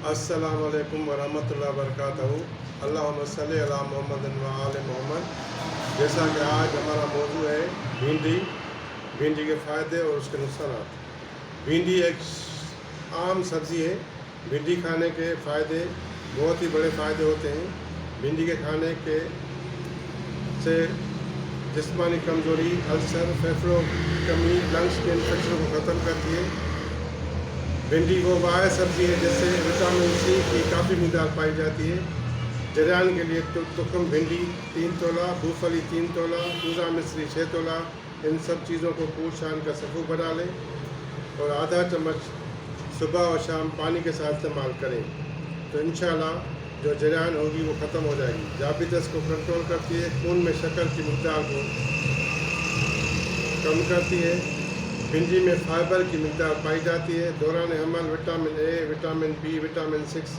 अस्सलाम वालेकुम वरहमतुल्लाहि वबरकातुहू। अल्लाहुम्मा सल्ली अला मुहम्मद व आले मोहम्मद। जैसा कि आज हमारा मौजू है भिंडी के फ़ायदे और उसके नुकसानात। भिंडी एक आम सब्ज़ी है। भिंडी खाने के फ़ायदे बहुत ही बड़े फ़ायदे होते हैं। भिंडी के खाने के से जिस्मानी कमज़ोरी, अल्सर, फेफड़ों की कमी, लंग्स के इन्फेक्शन को ख़त्म करती है। भिंडी वो वाह सब्ज़ी है जिससे विटामिन सी की काफ़ी मिक़दार पाई जाती है। जरियान के लिए तुखम भिंडी 3 तोला, मूँगफली 3 तोला, पूरा मिश्री 6 तोला, इन सब चीज़ों को कूट छान कर सफ़ू बना लें और आधा चम्मच सुबह और शाम पानी के साथ इस्तेमाल करें तो इंशाअल्लाह जो जरियान होगी वो ख़त्म हो जाएगी। डायबिटीज़ को कंट्रोल करती है, खून में शक्कर की मिक़दार को कम करती है। भिंडी में फाइबर की मिक़दार पाई जाती है। दौरान हमल vitamin A, vitamin B, vitamin 6,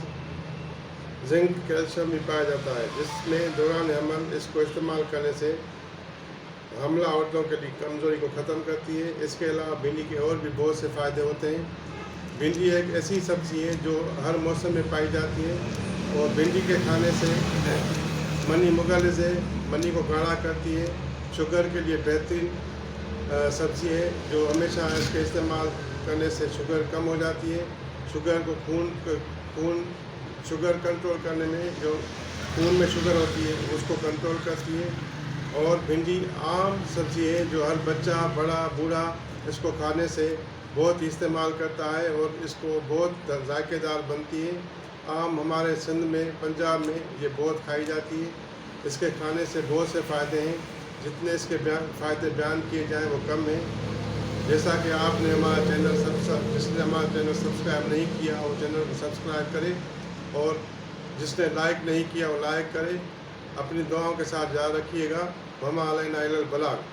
zinc, calcium भी पाया जाता है, जिसमें दौरान हमल इसको इस्तेमाल करने से हमला औरतों के लिए कमज़ोरी को ख़त्म करती है। इसके अलावा भिंडी के और भी बहुत से फ़ायदे होते हैं। भिंडी एक ऐसी सब्ज़ी है जो हर मौसम में पाई जाती है और भिंडी के खाने से मनी मुगलिज़ है, मनी को गाढ़ा करती है। शुगर के लिए बेहतरीन सब्ज़ी है जो हमेशा इसके इस्तेमाल करने से शुगर कम हो जाती है। शुगर को शुगर कंट्रोल करने में जो खून में शुगर होती है उसको कंट्रोल करती है। और भिंडी आम सब्ज़ी है जो हर बच्चा, बड़ा, बूढ़ा इसको खाने से बहुत इस्तेमाल करता है और इसको बहुत जायकेदार बनती है। आम हमारे सिंध में, पंजाब में ये बहुत खाई जाती है। इसके खाने से बहुत से फ़ायदे हैं, जितने इसके फ़ायदे बयान किए जाएँ वो कम है। जैसा कि आपने हमारा चैनल जिसने हमारा चैनल सब्सक्राइब नहीं किया वो चैनल को सब्सक्राइब करें और जिसने लाइक नहीं किया वो लाइक करें। अपनी दुआओं के साथ याद रखिएगा। वमा अलैना इल्लल बलाग।